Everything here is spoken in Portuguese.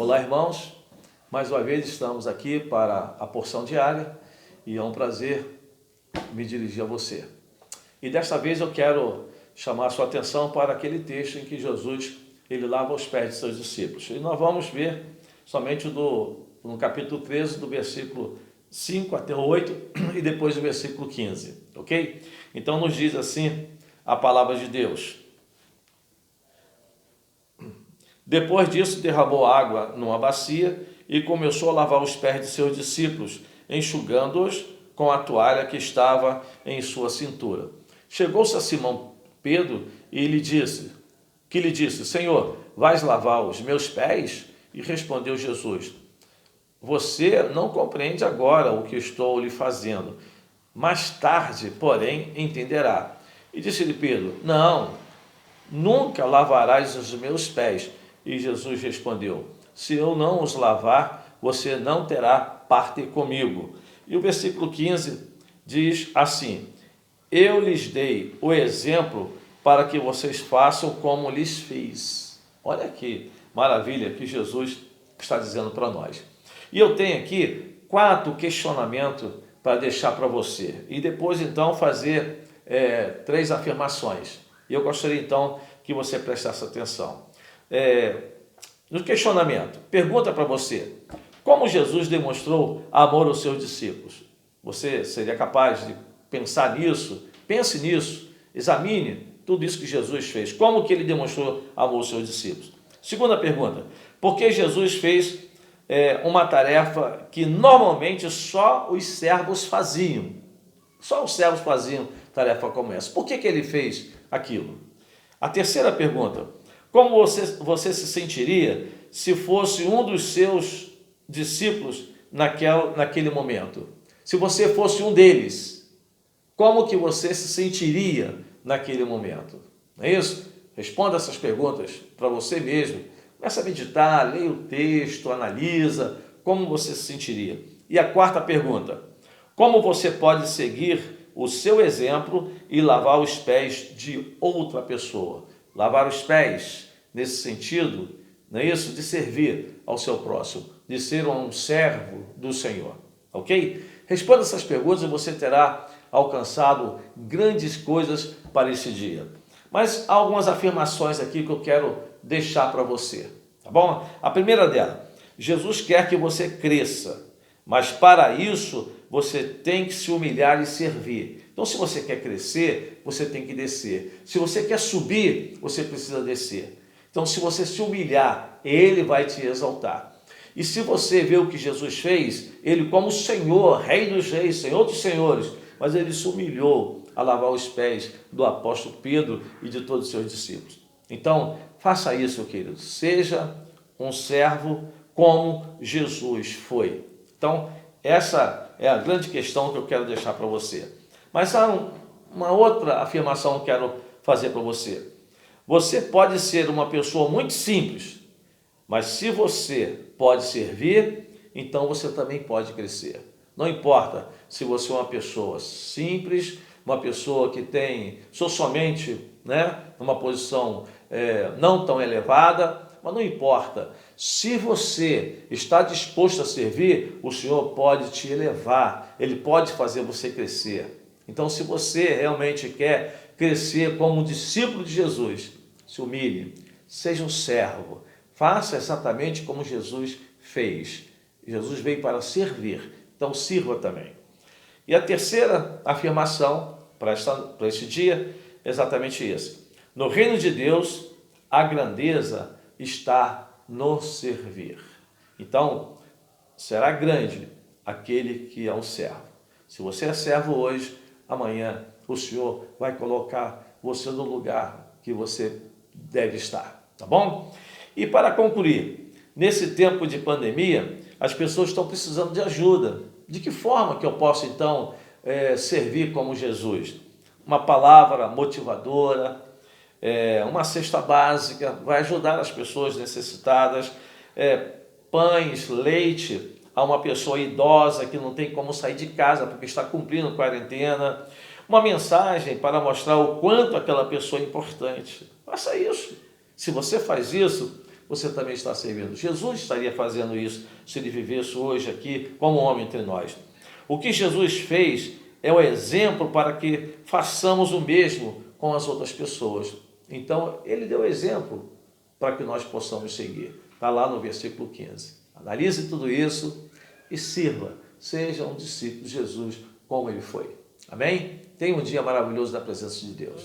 Olá, irmãos. Mais uma vez estamos aqui para a porção diária e é um prazer me dirigir a você. E desta vez eu quero chamar a sua atenção para aquele texto em que Jesus ele lava os pés de seus discípulos. E nós vamos ver somente no capítulo 13, do versículo 5 até o 8 e depois do versículo 15, ok? Então nos diz assim a palavra de Deus. Depois disso, derramou água numa bacia e começou a lavar os pés de seus discípulos, enxugando-os com a toalha que estava em sua cintura. Chegou-se a Simão Pedro e lhe disse, Senhor, vais lavar os meus pés? E respondeu Jesus, você não compreende agora o que estou lhe fazendo, mais tarde, porém, entenderá. E disse-lhe Pedro, não, nunca lavarás os meus pés. E Jesus respondeu, se eu não os lavar, você não terá parte comigo. E o versículo 15 diz assim, eu lhes dei o exemplo para que vocês façam como lhes fiz. Olha que maravilha que Jesus está dizendo para nós. E eu tenho aqui 4 questionamentos para deixar para você. E depois, então, fazer 3 afirmações. E eu gostaria, então, que você prestasse atenção. No questionamento, pergunta para você, como Jesus demonstrou amor aos seus discípulos? Você seria capaz de pensar nisso? Pense nisso, examine tudo isso que Jesus fez. Como que ele demonstrou amor aos seus discípulos? Segunda pergunta, por que Jesus fez uma tarefa que normalmente só os servos faziam? Só os servos faziam tarefa como essa. Por que ele fez aquilo? A terceira pergunta, como você se sentiria se fosse um dos seus discípulos naquele momento? Se você fosse um deles, como que você se sentiria naquele momento? Não é isso? Responda essas perguntas para você mesmo. Começa a meditar, leia o texto, analisa como você se sentiria. E a quarta pergunta, como você pode seguir o seu exemplo e lavar os pés de outra pessoa? Lavar os pés, nesse sentido, não é isso? De servir ao seu próximo, de ser um servo do Senhor, ok? Responda essas perguntas e você terá alcançado grandes coisas para esse dia. Mas há algumas afirmações aqui que eu quero deixar para você, tá bom? A primeira dela, Jesus quer que você cresça, mas para isso você tem que se humilhar e servir. Então, se você quer crescer, você tem que descer. Se você quer subir, você precisa descer. Então, se você se humilhar, ele vai te exaltar. E se você vê o que Jesus fez, ele como Senhor, Rei dos Reis, Senhor dos Senhores, mas ele se humilhou a lavar os pés do apóstolo Pedro e de todos os seus discípulos. Então, faça isso, querido. Seja um servo como Jesus foi. Então, essa é a grande questão que eu quero deixar para você. Mas há uma outra afirmação que eu quero fazer para você. Você pode ser uma pessoa muito simples, mas se você pode servir, então você também pode crescer. Não importa se você é uma pessoa simples, uma pessoa que tem socialmente, uma posição não tão elevada, mas não importa. Se você está disposto a servir, o Senhor pode te elevar, Ele pode fazer você crescer. Então, se você realmente quer crescer como um discípulo de Jesus, se humilhe, seja um servo, faça exatamente como Jesus fez. Jesus veio para servir, então sirva também. E a terceira afirmação para este dia é exatamente isso. No reino de Deus, a grandeza está no servir. Então, será grande aquele que é um servo. Se você é servo hoje, amanhã o Senhor vai colocar você no lugar que você deve estar, tá bom? E para concluir, nesse tempo de pandemia, as pessoas estão precisando de ajuda. De que forma que eu posso, então, servir como Jesus? Uma palavra motivadora, uma cesta básica, vai ajudar as pessoas necessitadas, pães, leite a uma pessoa idosa que não tem como sair de casa porque está cumprindo quarentena, uma mensagem para mostrar o quanto aquela pessoa é importante. Faça isso. Se você faz isso, você também está servindo. Jesus estaria fazendo isso se ele vivesse hoje aqui como homem entre nós. O que Jesus fez é o exemplo para que façamos o mesmo com as outras pessoas. Então, ele deu exemplo para que nós possamos seguir. Está lá no versículo 15. Analise tudo isso e sirva. Seja um discípulo de Jesus como ele foi. Amém? Tenha um dia maravilhoso na presença de Deus.